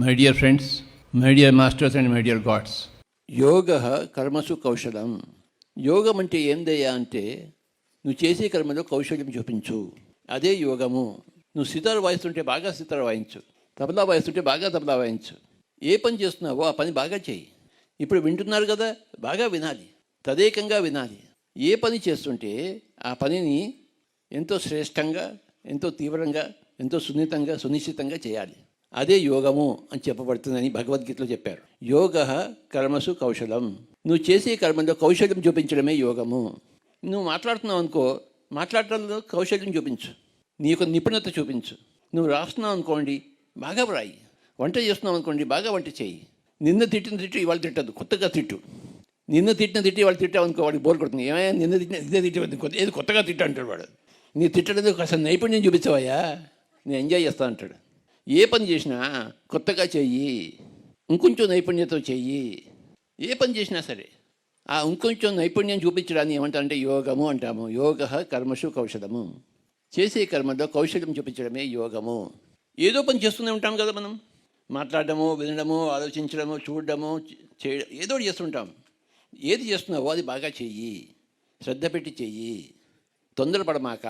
My dear friends, my dear masters and my dear gods. యోగ కర్మసు కౌశలం. యోగం అంటే ఏందయ్యా అంటే నువ్వు చేసే కర్మలో కౌశల్యం చూపించు, అదే యోగము. నువ్వు సితార్ వాయిస్తుంటే బాగా సితార్ వాయించు, తబలా వాయిస్తుంటే బాగా తబలా వాయించు. ఏ పని చేస్తున్నావో ఆ పని బాగా చేయి. ఇప్పుడు వింటున్నారు కదా, బాగా వినాలి, తదేకంగా వినాలి. ఏ పని చేస్తుంటే ఆ పనిని ఎంతో శ్రేష్టంగా, ఎంతో తీవ్రంగా, ఎంతో సున్నితంగా, సునిశ్చితంగా చేయాలి. అదే యోగము అని చెప్పబడుతుందని భగవద్గీతలో చెప్పారు. యోగ కర్మసు కౌశలం. నువ్వు చేసే కర్మలో కౌశల్యం చూపించడమే యోగము. నువ్వు మాట్లాడుతున్నావు అనుకో, మాట్లాడటంలో కౌశల్యం చూపించు, నీ యొక్క నిపుణత చూపించు. నువ్వు రాస్తున్నావు అనుకోండి, బాగా రాయి. వంట చేస్తున్నావు అనుకోండి, బాగా వంట చేయి. నిన్న తిట్టిన తిట్టు ఇవాళ తిట్టద్దు, కొత్తగా తిట్టు. నిన్న తిట్టిన తిట్టి ఇవాళ తిట్టావు అనుకో, వాడికి బోర్ కొడుతుంది. ఏమైనా నిన్న తిట్టిన ఇదే తిట్టి ఏది కొత్తగా తిట్ట అంటాడు వాడు. నీ తిట్టడం అసలు నైపుణ్యం చూపించవయ్యా, నేను ఎంజాయ్ చేస్తా అంటాడు. ఏ పని చేసినా కొత్తగా చెయ్యి, ఇంకొంచెం నైపుణ్యతో చెయ్యి. ఏ పని చేసినా సరే ఆ ఇంకొంచెం నైపుణ్యం చూపించడాన్ని ఏమంటారంటే యోగము అంటాము. యోగ కర్మసు కౌశలము. చేసే కర్మలో కౌశల్యం చూపించడమే యోగము. ఏదో పని చేస్తూనే ఉంటాం కదా మనం. మాట్లాడడము, వినడము, ఆలోచించడము, చూడడము, చేయడం, ఏదో చేస్తుంటాం. ఏది చేస్తున్నావో అది బాగా చెయ్యి, శ్రద్ధ పెట్టి చెయ్యి, తొందరపడమాక,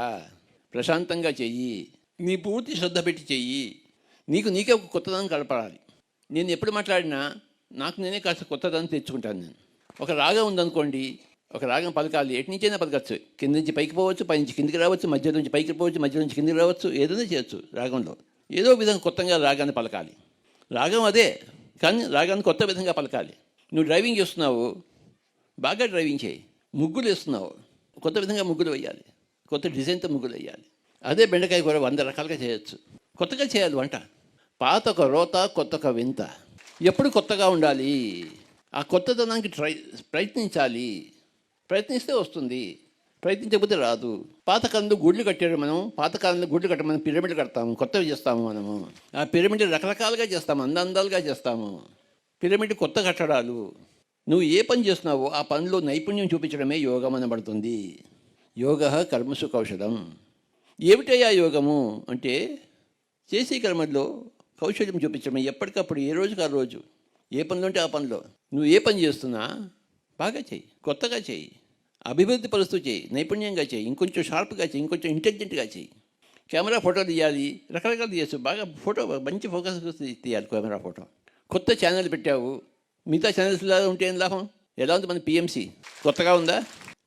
ప్రశాంతంగా చెయ్యి, నీ పూర్తి శ్రద్ధ పెట్టి చెయ్యి. నీకే ఒక కొత్తదనం కలపడాలి. నేను ఎప్పుడు మాట్లాడినా నాకు నేనే కాస్త కొత్తదనం తెచ్చుకుంటాను. నేను ఒక రాగం ఉందనుకోండి, ఒక రాగం పలకాలి, ఎటు నుంచైనా పలకచ్చు. కింద నుంచి పైకి పోవచ్చు, పై నుంచి కిందికి రావచ్చు, మధ్య నుంచి పైకి పోవచ్చు, మధ్య నుంచి కిందికి రావచ్చు. ఏదైనా చేయొచ్చు రాగంలో. ఏదో విధంగా కొత్తగా రాగాన్ని పలకాలి. రాగం అదే, కానీ రాగాన్ని కొత్త విధంగా పలకాలి. నువ్వు డ్రైవింగ్ చేస్తున్నావు, బాగా డ్రైవింగ్ చేయి. ముగ్గులు వేస్తున్నావు, కొత్త విధంగా ముగ్గులు వేయాలి, కొత్త డిజైన్తో ముగ్గులు వేయాలి. అదే బెండకాయ కూర 100 రకాలుగా చేయొచ్చు. కొత్తగా చేయాలి వంట. పాత ఒక రోత, కొత్త ఒక వింత. ఎప్పుడు కొత్తగా ఉండాలి. ఆ కొత్తదనానికి ప్రయత్నించాలి. ప్రయత్నిస్తే వస్తుంది, ప్రయత్నించకపోతే రాదు. పాతకాలంలో గుడ్లు కట్టాడు మనం. పాతకాలంలో గుడ్లు కట్ట మనం పిరమిడ్ కడతాము, కొత్తవి చేస్తాము మనము. ఆ పిరమిడ్ రకరకాలుగా చేస్తాము, అందాలుగా చేస్తాము. పిరమిడ్ కొత్త కట్టడాలు. నువ్వు ఏ పని చేస్తున్నావో ఆ పనిలో నైపుణ్యం చూపించడమే యోగం అనబడుతుంది. యోగ కర్మసు కౌశలం. ఏమిటయ్యా యోగము అంటే చేసే కర్మల్లో కౌశల్యం చూపించడమే. ఎప్పటికప్పుడు, ఏ రోజుకి ఆ రోజు, ఏ పనిలో ఉంటే ఆ పనిలో. నువ్వు ఏ పని చేస్తున్నా బాగా చేయి, కొత్తగా చేయి, అభివృద్ధి పరుస్తూ చేయి, నైపుణ్యంగా చేయి, ఇంకొంచెం షార్ప్గా చేయి, ఇంకొంచెం ఇంటెలిజెంట్గా చేయి. కెమెరా ఫోటో తీయాలి, రకరకాలు తీయచ్చు. బాగా ఫోటో మంచి ఫోకస్ తీయాలి కెమెరా ఫోటో. కొత్త ఛానల్ పెట్టావు, మిగతా ఛానల్స్లా ఉంటే ఏం లాభం? ఎలా ఉంది మన పిఎంసి? కొత్తగా ఉందా?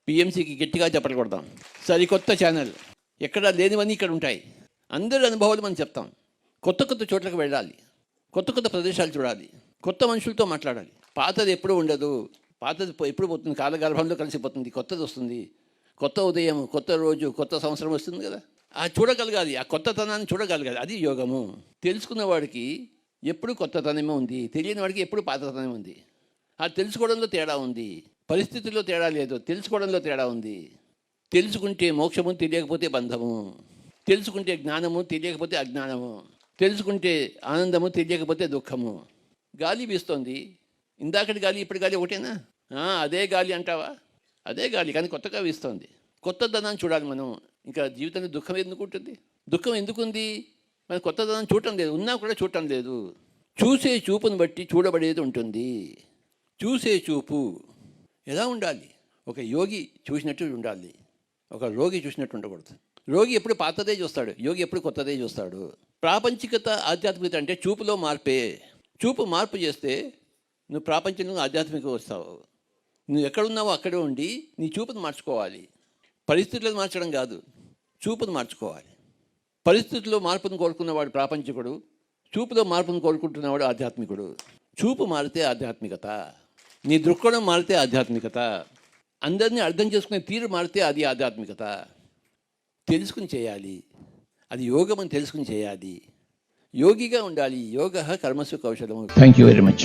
పిఎంసికి గట్టిగా చెప్పలు కొడతాం. సరికొత్త ఛానల్, ఎక్కడ లేనివన్నీ ఇక్కడ ఉంటాయి. అందరి అనుభవాలు మనం చెప్తాం. కొత్త కొత్త చోట్లకు వెళ్ళాలి, కొత్త కొత్త ప్రదేశాలు చూడాలి, కొత్త మనుషులతో మాట్లాడాలి. పాతది ఎప్పుడూ ఉండదు, పాతది ఎప్పుడు పోతుంది, కాలగర్భంలో కలిసిపోతుంది. కొత్తది వస్తుంది. కొత్త ఉదయం, కొత్త రోజు, కొత్త సంవత్సరం వస్తుంది కదా. ఆ చూడగలగాలి, ఆ కొత్తతనాన్ని చూడగలగాలి. అది యోగము. తెలుసుకున్న వాడికి ఎప్పుడు కొత్తతనమే ఉంది, తెలియని వాడికి ఎప్పుడు పాతతనం ఉంది. ఆ తెలుసుకోవడంలో తేడా ఉంది, పరిస్థితుల్లో తేడా లేదు, తెలుసుకోవడంలో తేడా ఉంది. తెలుసుకుంటే మోక్షము, తెలియకపోతే బంధము. తెలుసుకుంటే జ్ఞానము, తెలియకపోతే అజ్ఞానము. తెలుసుకుంటే ఆనందము, తెలియకపోతే దుఃఖము. గాలి వీస్తోంది, ఇందాకటి గాలి ఇప్పటి గాలి ఒకటేనా? అదే గాలి అంటావా? అదే గాలి, కానీ కొత్తగా వీస్తోంది. కొత్తదనాన్ని చూడాలి మనం. ఇంకా జీవితంలో దుఃఖం ఎందుకు ఉంటుంది? దుఃఖం ఎందుకుంది? మనం కొత్తదనాన్ని చూడటం లేదు, ఉన్నా కూడా చూడటం లేదు. చూసే చూపును బట్టి చూడబడేది ఉంటుంది. చూసే చూపు ఎలా ఉండాలి? ఒక యోగి చూసినట్టు ఉండాలి, ఒక రోగి చూసినట్టు ఉండకూడదు. రోగి ఎప్పుడు పాతదే చూస్తాడు, యోగి ఎప్పుడు కొత్తదే చూస్తాడు. ప్రాపంచికత, ఆధ్యాత్మికత అంటే చూపులో మార్పే. చూపు మార్పు చేస్తే నువ్వు ప్రాపంచంలో ఆధ్యాత్మిక వస్తావు. నువ్వు ఎక్కడున్నావో అక్కడే ఉండి నీ చూపును మార్చుకోవాలి. పరిస్థితులను మార్చడం కాదు, చూపును మార్చుకోవాలి. పరిస్థితుల్లో మార్పును కోరుకున్నవాడు ప్రాపంచికుడు, చూపులో మార్పును కోరుకుంటున్నవాడు ఆధ్యాత్మికుడు. చూపు మారితే ఆధ్యాత్మికత, నీ దృక్కోణం మారితే ఆధ్యాత్మికత, అందరినీ అర్థం చేసుకునే తీరు మారితే అది ఆధ్యాత్మికత. తెలుసుకుని చేయాలి, అది యోగం అని తెలుసుకుని చేయాలి. యోగిగా ఉండాలి. యోగ కర్మసు కౌశలము. Thank you very much.